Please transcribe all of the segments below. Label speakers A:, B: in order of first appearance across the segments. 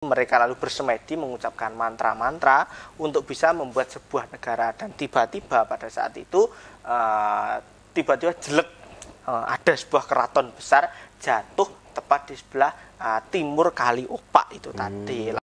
A: Mereka lalu bersemedi mengucapkan mantra-mantra untuk bisa membuat sebuah negara. Dan tiba-tiba pada saat itu tiba-tiba jelek, ada sebuah keraton besar jatuh tepat di sebelah timur Kali Opak itu tadi.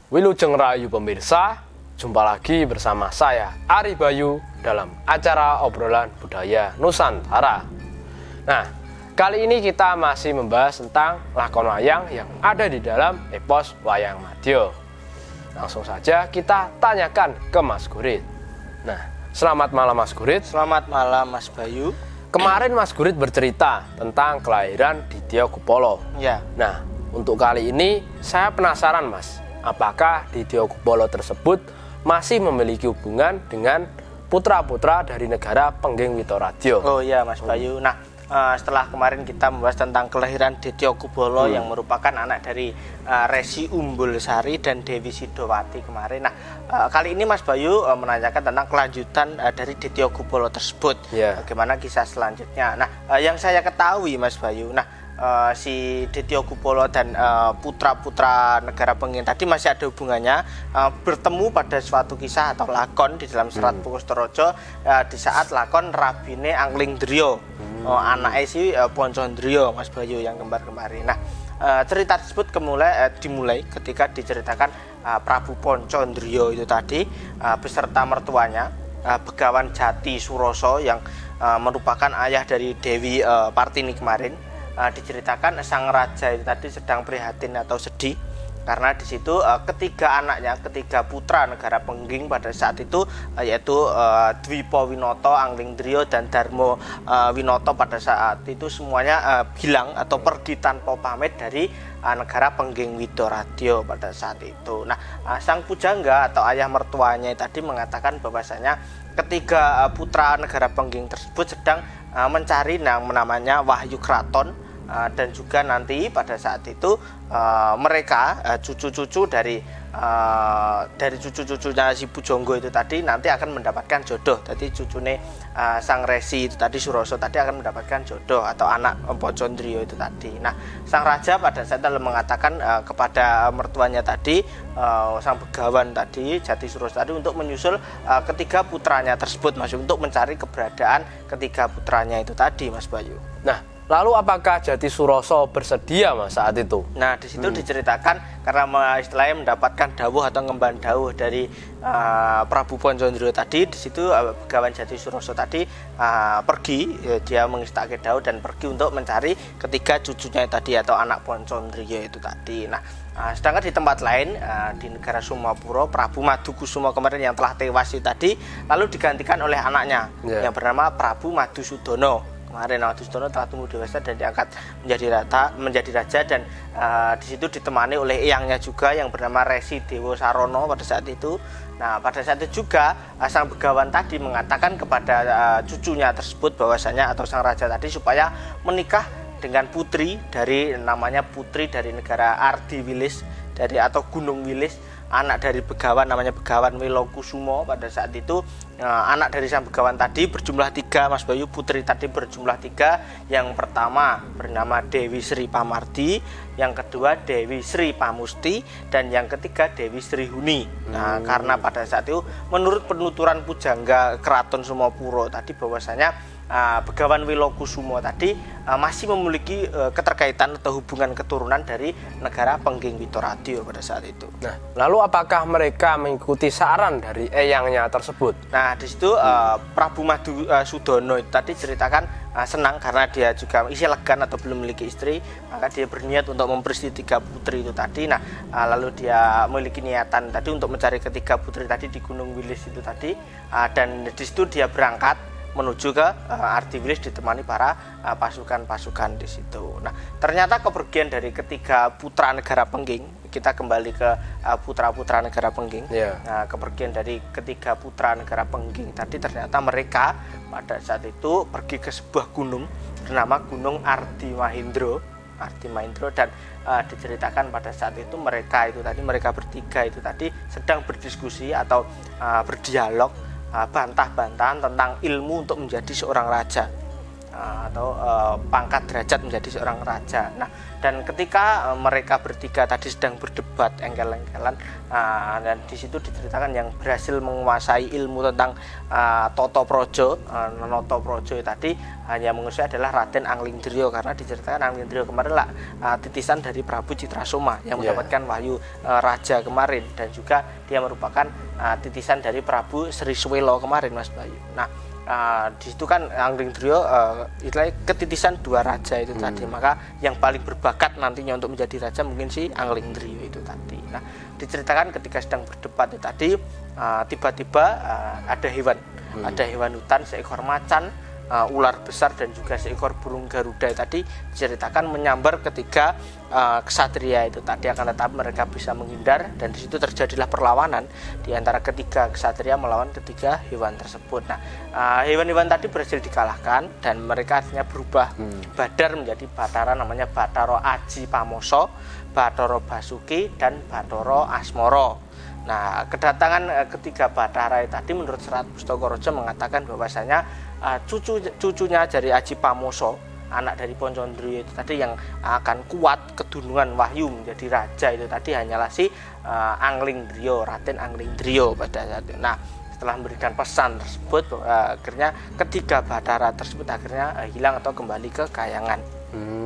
B: Wilujeng Rayu pemirsa, jumpa lagi bersama saya Ari Bayu dalam acara obrolan budaya Nusantara. Nah, kali ini kita masih membahas tentang lakon wayang yang ada di dalam epos Wayang Madya. Langsung saja kita tanyakan ke Mas Gurit. Nah, selamat malam Mas Gurit.
A: Selamat malam Mas Bayu.
B: Kemarin Mas Gurit bercerita tentang kelahiran Ditya Kupala.
A: Ya.
B: Nah, untuk kali ini saya penasaran Mas. Apakah Ditya Kupala tersebut masih memiliki hubungan dengan putra-putra dari negara Pengging Witoradya?
A: Oh iya Mas Bayu. Nah, setelah kemarin kita membahas tentang kelahiran Ditya Kupala yang merupakan anak dari Resi Umbulsari dan Dewi Sidowati kemarin. Nah, kali ini Mas Bayu menanyakan tentang kelanjutan dari Ditya Kupala tersebut.
B: Yeah.
A: Bagaimana kisah selanjutnya. Nah, yang saya ketahui Mas Bayu. Nah, si Ditya Kupala dan putra-putra negara Pengging tadi masih ada hubungannya, bertemu pada suatu kisah atau lakon di dalam Serat Pungkustaraja di saat lakon Rabine Anglingdriya, anaknya si Poncondriya Mas Bayu yang kembar-kembarin. Nah, cerita tersebut dimulai ketika diceritakan Prabu Poncondriya itu tadi beserta mertuanya Begawan Jati Suroso yang merupakan ayah dari Dewi Partini kemarin. Diceritakan sang raja itu tadi sedang prihatin atau sedih karena di situ ketiga putra negara Pengging pada saat itu yaitu Dwipa Winoto, Anglingdriya dan Darmo Winoto pada saat itu semuanya hilang atau pergi tanpa pamit dari negara Pengging Witoradya pada saat itu. Nah, sang pujangga atau ayah mertuanya tadi mengatakan bahwasanya ketiga putra negara Pengging tersebut sedang mencari yang namanya Wahyu Kraton. Dan juga nanti pada saat itu mereka cucu-cucu dari cucu-cucunya si Pujangga itu tadi nanti akan mendapatkan jodoh. Jadi cucune sang Resi itu tadi Suroso tadi akan mendapatkan jodoh atau anak Poncondriya itu tadi. Nah, sang raja pada saat itu mengatakan kepada mertuanya tadi, sang Begawan tadi Jati Suroso tadi untuk menyusul ketiga putranya tersebut masuk untuk mencari keberadaan ketiga putranya itu tadi Mas Bayu.
B: Nah, lalu apakah Jati Suroso bersedia Mas saat itu?
A: Nah, di situ diceritakan karena istilahnya mendapatkan dawuh atau ngemban dawuh dari Prabu Poncondriya tadi. Di situ Begawan Jati Suroso tadi pergi, dia mengistake dawuh dan pergi untuk mencari ketiga cucunya tadi atau anak Poncondriya itu tadi. Nah, sedangkan di tempat lain di negara Sumapura, Prabu Madukusuma kemarin yang telah tewas itu tadi lalu digantikan oleh anaknya yang bernama Prabu Madusudana. Kemarin Madusudana telah tumbuh dewasa dan diangkat menjadi raja dan di situ ditemani oleh eyangnya juga yang bernama Resi Dewa Sarono pada saat itu. Nah, pada saat itu juga sang Begawan tadi mengatakan kepada cucunya tersebut bahwasanya atau sang raja tadi supaya menikah dengan putri dari negara Ardi Wilis atau Gunung Wilis, anak dari Begawan namanya Begawan Wilokusumo pada saat itu anak dari sang begawan tadi berjumlah 3, Mas Bayu. Putri tadi berjumlah 3. Yang pertama bernama Dewi Sri Pamardi, yang kedua Dewi Sri Pamusti, dan yang ketiga Dewi Sri Huni. Nah, karena pada saat itu menurut penuturan pujangga Keraton Sumapura tadi bahwasanya Begawan Wilokusumo tadi masih memiliki keterkaitan atau hubungan keturunan dari negara Pengging Witoradya pada saat itu.
B: Nah, lalu apakah mereka mengikuti saran dari eyangnya tersebut?
A: Nah, di situ Prabu Madhusudono itu tadi ceritakan senang karena dia juga isi elegan atau belum memiliki istri, maka dia berniat untuk memperistri 3 putri itu tadi. Nah, lalu dia memiliki niatan tadi untuk mencari ketiga putri tadi di Gunung Wilis itu tadi, dan di situ dia berangkat menuju ke Ardiwilis ditemani para pasukan-pasukan di situ. Nah, ternyata kepergian dari ketiga putra negara Pengging, kita kembali ke putra-putra negara Pengging. Nah, kepergian dari ketiga putra negara Pengging tadi ternyata mereka pada saat itu pergi ke sebuah gunung bernama Gunung Ardi Mahindra, dan diceritakan pada saat itu mereka bertiga itu tadi sedang berdiskusi atau berdialog, bantah-bantahan tentang ilmu untuk menjadi seorang raja atau pangkat derajat menjadi seorang raja. Nah, dan ketika mereka bertiga tadi sedang berdebat engkel-engkelan, dan di situ diceritakan yang berhasil menguasai ilmu tentang Toto Projo, Noto Projo tadi hanya menguasai adalah Raden Anglingdriya, karena diceritakan Anglingdriya kemarin lah titisan dari Prabu Citrasoma yang mendapatkan wahyu raja kemarin, dan juga dia merupakan titisan dari Prabu Sri Swelo kemarin, Mas Bayu. Nah, di situ kan Anglingdriya istilahnya ketitisan 2 raja itu tadi, maka yang paling berbakat nantinya untuk menjadi raja mungkin si Anglingdriya itu tadi. Nah, diceritakan ketika sedang berdebat itu tadi tiba-tiba ada hewan hutan, seekor macan, ular besar, dan juga seekor burung garuda tadi diceritakan menyambar ketiga ksatria itu tadi, akan tetapi mereka bisa menghindar, dan di situ terjadilah perlawanan di antara ketiga ksatria melawan ketiga hewan tersebut. Nah, hewan-hewan tadi berhasil dikalahkan dan mereka akhirnya berubah badar menjadi Batara, namanya Batara Aji Pamoso, Batara Basuki, dan Batara Asmoro. Nah, kedatangan ketiga Batara tadi menurut Serat Pustaka Raja mengatakan bahwasanya cucunya dari Aji Pamoso, anak dari Poncondriya itu tadi yang akan kuat kedunungan wahyu menjadi raja itu tadi hanyalah si Anglingdriya, Raden Anglingdriya pada saat itu. Nah, setelah memberikan pesan tersebut, akhirnya ketiga Batara tersebut akhirnya hilang atau kembali ke kayangan.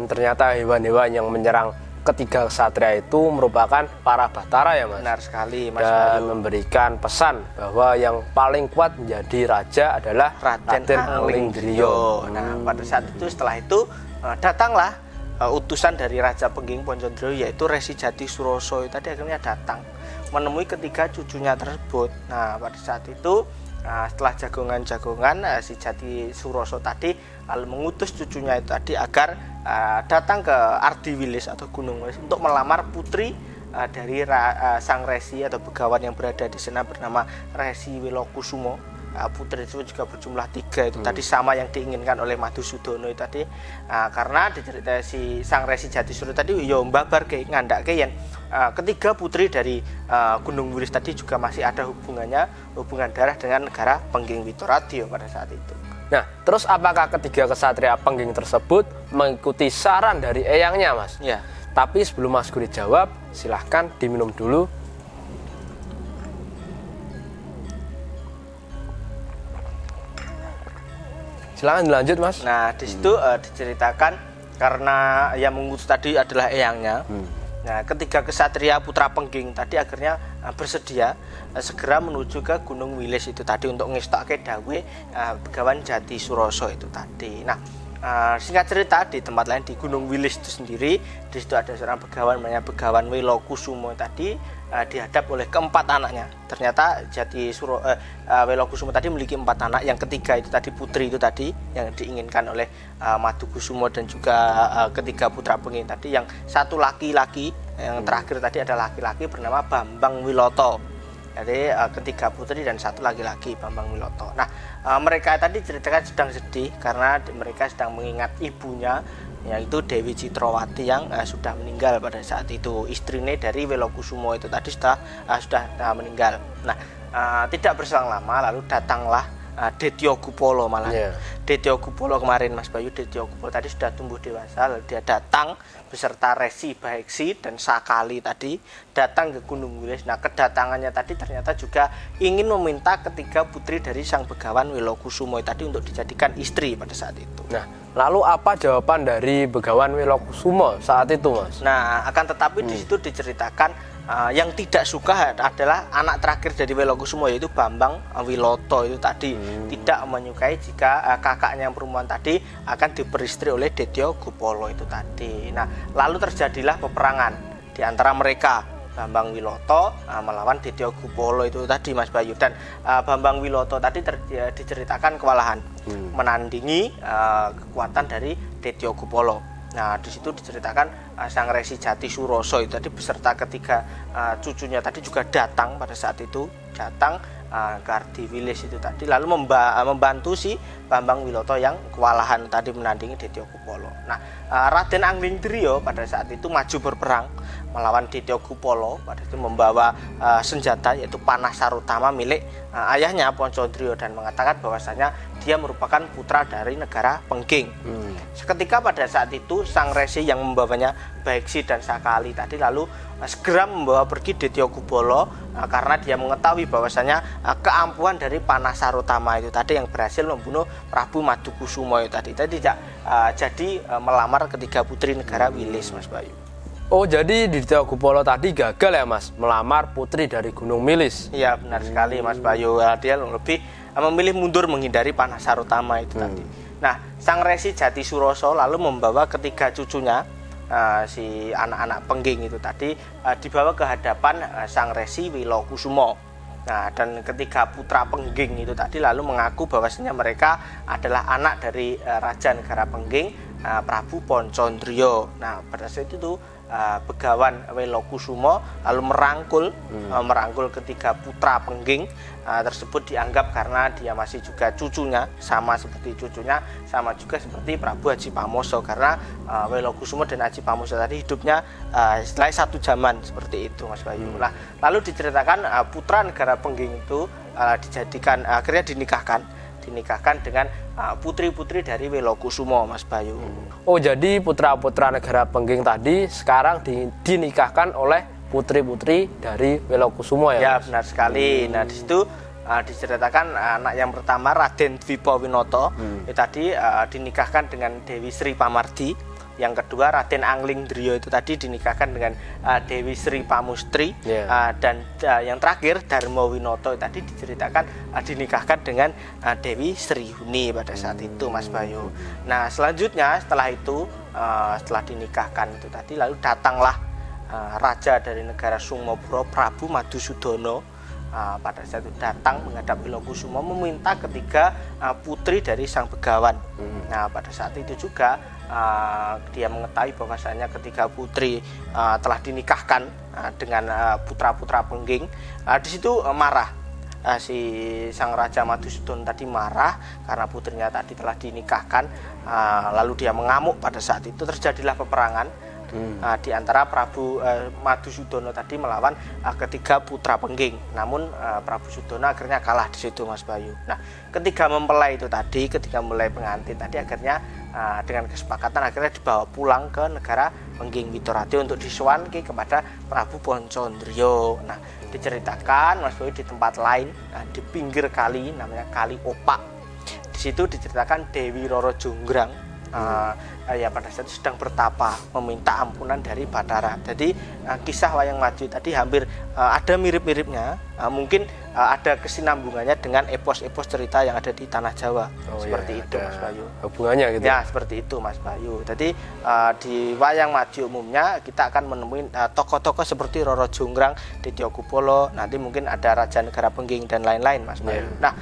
B: Ternyata hewan-hewan yang menyerang ketiga ksatria itu merupakan para Batara ya, Mas?
A: Benar sekali, Mas.
B: Dan memberikan pesan bahwa yang paling kuat menjadi raja adalah Raden Anglingdriya.
A: Nah, pada saat itu setelah itu datanglah utusan dari Raja Pengging Poncondriya, yaitu Resi Jati Suroso tadi akhirnya datang menemui ketiga cucunya tersebut. Nah, pada saat itu setelah jagongan-jagongan, si Jati Suroso tadi lalu mengutus cucunya itu tadi agar datang ke Ardiwilis atau Gunung Wilis untuk melamar putri dari sang resi atau begawan yang berada di sana bernama Resi Wilokusumo. Putri itu juga berjumlah 3 itu tadi, sama yang diinginkan oleh Madhusudono itu tadi, karena diceritai si sang Resi Jati Suroso tadi yo mbabar ke ngandake yen ketiga putri dari Gunung Wilis tadi juga masih ada hubungan darah dengan negara Pengging Witoradya pada saat itu.
B: Nah, terus apakah ketiga ksatria Pengging tersebut mengikuti saran dari eyangnya, Mas?
A: Ya.
B: Tapi sebelum Mas Guri jawab, silahkan diminum dulu. Silahkan dilanjut, Mas.
A: Nah, di situ diceritakan karena yang mengutus tadi adalah eyangnya. Nah, ketiga ksatria putra Pengging tadi akhirnya bersedia segera menuju ke Gunung Wilis itu tadi untuk ngestake dawe Begawan Jati Suroso itu tadi. Nah, singkat cerita di tempat lain di Gunung Wilis itu sendiri, di situ ada seorang begawan namanya Begawan Wilokusumo tadi dihadap oleh keempat anaknya. Ternyata Wilokusumo tadi memiliki 4 anak, yang ketiga itu tadi putri itu tadi yang diinginkan oleh Madhukusumo dan juga ketiga putra Pengging tadi, yang satu laki-laki, yang terakhir tadi ada laki-laki bernama Bambang Wiloto. Jadi ketiga putri dan satu laki-laki, Bambang Wiloto. Nah, mereka tadi ceritakan sedang sedih karena mereka sedang mengingat ibunya, yaitu Dewi Citrawati yang sudah meninggal pada saat itu. Istrinya dari Wilokusumo itu tadi sudah meninggal. Nah, tidak berselang lama lalu datanglah Detyo Gupolo malah. Detyo Gupolo kemarin Mas Bayu, Detyo Gupolo tadi sudah tumbuh dewasa, lalu dia datang beserta Resi, Baeksi dan Sakali tadi datang ke Gunung Wilis. Nah, kedatangannya tadi ternyata juga ingin meminta ketiga putri dari sang Begawan Wilokusumo tadi untuk dijadikan istri pada saat itu.
B: Nah, lalu apa jawaban dari Begawan Wilokusumo saat itu, Mas?
A: Nah, akan tetapi di situ diceritakan yang tidak suka adalah anak terakhir dari Wilokusumo, yaitu Bambang Wiloto itu tadi tidak menyukai jika kakaknya yang perempuan tadi akan diperistri oleh Detyo Gupolo itu tadi. Nah, lalu terjadilah peperangan di antara mereka, Bambang Wiloto melawan Detyo Gupolo itu tadi Mas Bayu. Dan Bambang Wiloto tadi diceritakan kewalahan menandingi kekuatan dari Detyo Gupolo. Nah, di situ diceritakan sang Resi Jati Suroso itu tadi beserta ketiga cucunya tadi juga datang pada saat itu, datang ke Ardiwilis itu tadi, lalu membantu si Bambang Wiloto yang kewalahan tadi menandingi Detyo Gupolo. Nah, Raden Anglingdriya pada saat itu maju berperang melawan Detyo Gupolo, pada itu membawa senjata yaitu panah sarutama milik ayahnya Poncondrio dan mengatakan bahwasanya dia merupakan putra dari negara Pengging. Seketika pada saat itu sang Resi yang membawanya Baeksi dan Sakali tadi lalu segera membawa pergi Detyo Gupolo karena dia mengetahui bahwasanya keampuhan dari panah sarutama itu tadi yang berhasil membunuh Prabu Madukusumo itu tadi tidak jadi melamar ketiga putri negara Wilis, Mas Bayu.
B: Oh, jadi Detyo Gupolo tadi gagal ya, Mas, melamar putri dari Gunung Wilis?
A: Iya, benar sekali Mas Bayu. Dia lebih memilih mundur menghindari panah sarutama itu tadi. Nah, sang Resi Jati Suroso lalu membawa ketiga cucunya, si anak-anak Pengging itu tadi dibawa ke hadapan sang Resi Wilokusumo. Nah, dan ketiga putra Pengging itu tadi lalu mengaku bahwasanya mereka adalah anak dari Raja Negara Pengging, Prabu Poncondrio. Nah, pada saat itu Begawan Wilokusumo lalu merangkul ketiga putra Pengging tersebut, dianggap karena dia masih juga cucunya, sama seperti cucunya, sama juga seperti Prabu Haji Pamoso, karena Wilokusumo dan Haji Pamoso tadi hidupnya setelah satu zaman seperti itu, Mas Bayu. Nah, lalu diceritakan putra negara Pengging itu dijadikan akhirnya dinikahkan dengan putri-putri dari Wilokusumo, Mas Bayu.
B: Oh, jadi putra-putra negara Pengging tadi sekarang dinikahkan oleh putri-putri dari Wilokusumo ya?
A: Ya, benar sekali. Nah, di situ diceritakan anak yang pertama Raden Dwipawinoto itu tadi dinikahkan dengan Dewi Sri Pamardi. Yang kedua Raden Anglingdriya itu tadi dinikahkan dengan Dewi Sri Pamustri. Dan yang terakhir Darmawinoto tadi diceritakan dinikahkan dengan Dewi Sri Huni pada saat itu, Mas Bayu. Nah, selanjutnya setelah itu setelah dinikahkan itu tadi lalu datanglah raja dari negara Sumobro, Prabu Madhusudono. Pada saat itu datang menghadap Wilokusumo meminta ketiga putri dari sang Begawan. Nah, pada saat itu juga dia mengetahui bahwasanya ketiga putri telah dinikahkan dengan putra-putra Pengging. Di situ marah si sang Raja Madhusudono tadi marah karena putrinya tadi telah dinikahkan. Lalu dia mengamuk. Pada saat itu terjadilah peperangan di antara Prabu Madhusudono tadi melawan ketiga putra Pengging. Namun Prabu Sudono akhirnya kalah di situ, Mas Bayu. Nah, ketika mempelai itu tadi, ketika mulai pengantin tadi akhirnya dengan kesepakatan akhirnya dibawa pulang ke negara Pengging Witorati untuk disuwanke kepada Prabu Poncondrio. Nah, diceritakan Mas Bayu di tempat lain di pinggir kali namanya Kali Opak. Di situ diceritakan Dewi Roro Jonggrang ya pada saat itu sedang bertapa meminta ampunan dari Bathara. Jadi kisah Wayang Maju tadi hampir ada mirip-miripnya, mungkin ada kesinambungannya dengan epos-epos cerita yang ada di tanah Jawa. Seperti itu, Mas Bayu.
B: Hubungannya gitu.
A: Ya, seperti itu, Mas Bayu. Jadi di Wayang Maju umumnya kita akan menemui tokoh-tokoh seperti Roro Jonggrang, Detyo Gupolo, nanti mungkin ada Raja Negara Pengging dan lain-lain, Mas Bayu. Nah,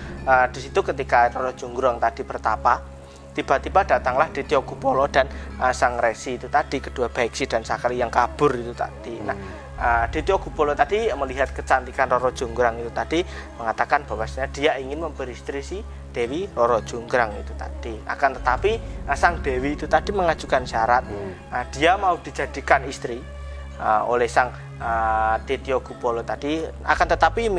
A: di situ ketika Roro Jonggrang tadi bertapa, tiba-tiba datanglah Detyo Gupolo dan sang Resi itu tadi, kedua Baeksi dan Sakali yang kabur itu tadi. Nah, Detyo Gupolo tadi melihat kecantikan Roro Jonggrang itu tadi mengatakan bahwasanya dia ingin memberi istri si Dewi Roro Jonggrang itu tadi. Akan tetapi sang Dewi itu tadi mengajukan syarat dia mau dijadikan istri oleh sang Dityo Gupolo tadi, akan tetapi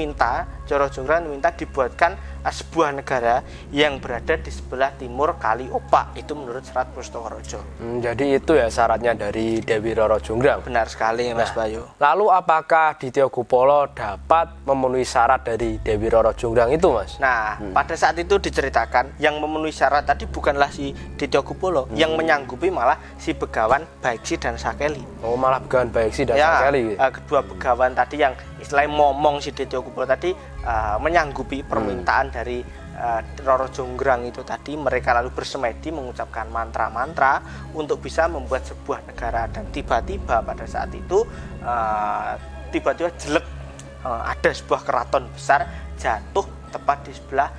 A: Coro Jonggrang minta dibuatkan sebuah negara yang berada di sebelah timur Kali Opak. Itu menurut Serat Pustaka Raja.
B: Jadi itu ya syaratnya dari Dewi Roro Jonggrang.
A: Benar sekali Mas Bayu.
B: Lalu apakah Dityo Gupolo dapat memenuhi syarat dari Dewi Roro Jonggrang itu, Mas?
A: Nah, pada saat itu diceritakan yang memenuhi syarat tadi bukanlah si Dityo Gupolo, yang menyanggupi malah si Begawan Baiksi dan Sakeli.
B: Oh, malah Begawan Baiksi dan Sakeli.
A: Kedua begawan tadi yang istilahnya momong si Dityo Gupolo tadi menyanggupi permintaan dari Roro Jonggrang itu tadi. Mereka lalu bersemedi mengucapkan mantra-mantra untuk bisa membuat sebuah negara, dan tiba-tiba pada saat itu tiba-tiba jelek ada sebuah keraton besar jatuh tepat di sebelah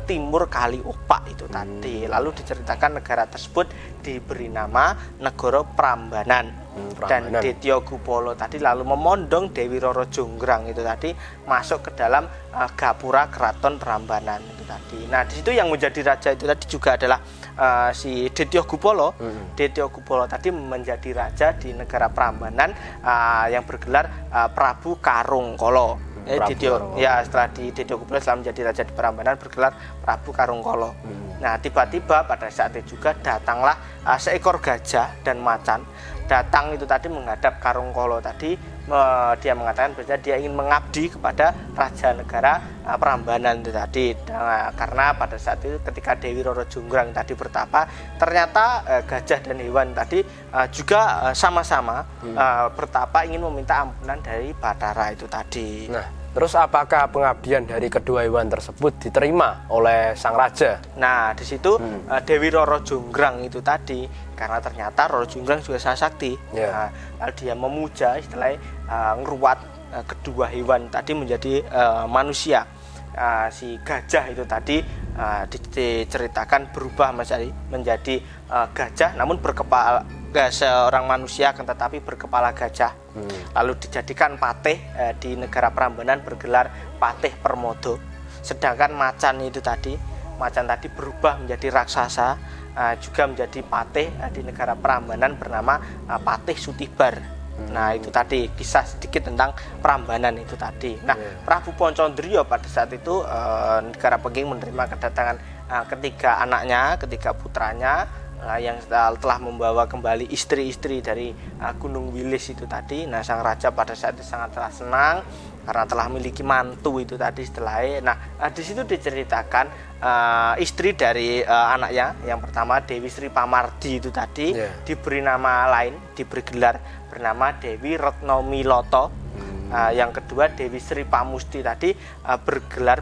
A: timur Kali Opak itu tadi. Lalu diceritakan negara tersebut diberi nama Negara Prambanan. Dan Dityo Gupolo tadi lalu memondong Dewi Roro Jonggrang itu tadi masuk ke dalam gapura keraton Prambanan itu tadi. Nah, di situ yang menjadi raja itu tadi juga adalah si Dityo Gupolo. Dityo Gupolo tadi menjadi raja di negara Prambanan yang bergelar Prabu Karungkala. Setelah Dityo Gupolo setelah menjadi raja di Prambanan bergelar Prabu Karungkala. Nah, tiba-tiba pada saat itu juga datanglah seekor gajah dan macan datang itu tadi menghadap Karungkala tadi. Dia mengatakan bahwa dia ingin mengabdi kepada raja negara Prambanan itu tadi. Karena pada saat itu ketika Dewi Roro Jonggrang tadi bertapa, ternyata gajah dan hewan tadi juga sama-sama bertapa ingin meminta ampunan dari Bathara itu tadi.
B: Nah, terus apakah pengabdian dari kedua hewan tersebut diterima oleh sang raja?
A: Nah, di situ Dewi Roro Jonggrang itu tadi, karena ternyata Roro Jonggrang juga sangat sakti. Lalu dia memuja, istilahnya ngeruat kedua hewan tadi menjadi manusia. Si gajah itu tadi diceritakan berubah menjadi gajah, namun berkepala seorang manusia akan tetapi berkepala gajah. Lalu dijadikan patih di negara Prambanan bergelar Patih Permodo. Sedangkan macan tadi berubah menjadi raksasa, juga menjadi patih di negara Prambanan bernama Patih Sutibar. Nah, itu tadi kisah sedikit tentang Prambanan itu tadi. Nah, Prabu Poncondrio pada saat itu negara Pengging menerima kedatangan ketiga anaknya, ketiga putranya yang telah membawa kembali istri-istri dari Gunung Wilis itu tadi. Nah, sang raja pada saat itu sangatlah senang karena telah memiliki mantu itu tadi setelahnya. Nah, di situ diceritakan istri dari anaknya yang pertama Dewi Sri Pamardi itu tadi diberi nama lain, diberi gelar bernama Dewi Retno Miloto. Yang kedua Dewi Sri Pamusti tadi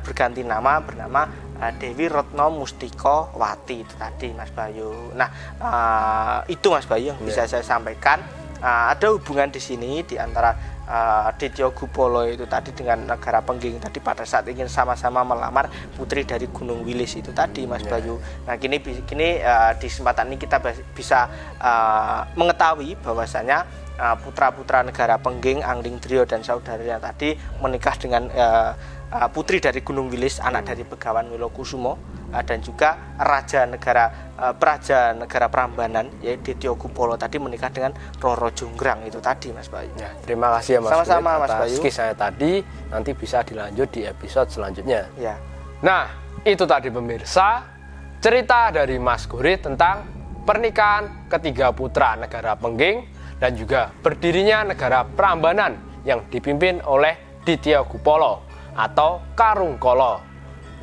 A: berganti nama bernama Dewi Retno Mustika Wati itu tadi, Mas Bayu. Nah, itu Mas Bayu yang bisa saya sampaikan. Ada hubungan di sini di antara Dityo Gupolo itu tadi dengan negara Pengging tadi pada saat ingin sama-sama melamar putri dari Gunung Wilis itu tadi, Mas Bayu. Nah, kini di kesempatan ini kita bisa mengetahui bahwasanya putra-putra negara Pengging, Angling Drio dan saudaranya tadi menikah dengan putri dari Gunung Wilis, anak dari Begawan Wilokusumo, dan juga praja negara Prambanan yaitu Dityo Gupolo tadi menikah dengan Roro Jonggrang itu tadi, Mas Bayu.
B: Ya, terima kasih ya Mas.
A: Sama-sama Mas Bayu.
B: Kisah saya tadi nanti bisa dilanjut di episode selanjutnya.
A: Ya.
B: Nah, itu tadi pemirsa cerita dari Mas Gurit tentang pernikahan ketiga putra negara Pengging dan juga berdirinya negara Prambanan yang dipimpin oleh Dityo Gupolo atau Karungkala.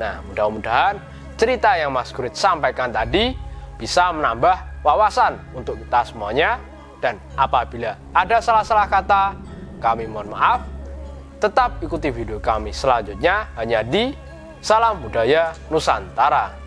B: Nah, mudah-mudahan cerita yang Mas Gurit sampaikan tadi bisa menambah wawasan untuk kita semuanya. Dan apabila ada salah-salah kata, kami mohon maaf. Tetap ikuti video kami selanjutnya hanya di Salam Budaya Nusantara.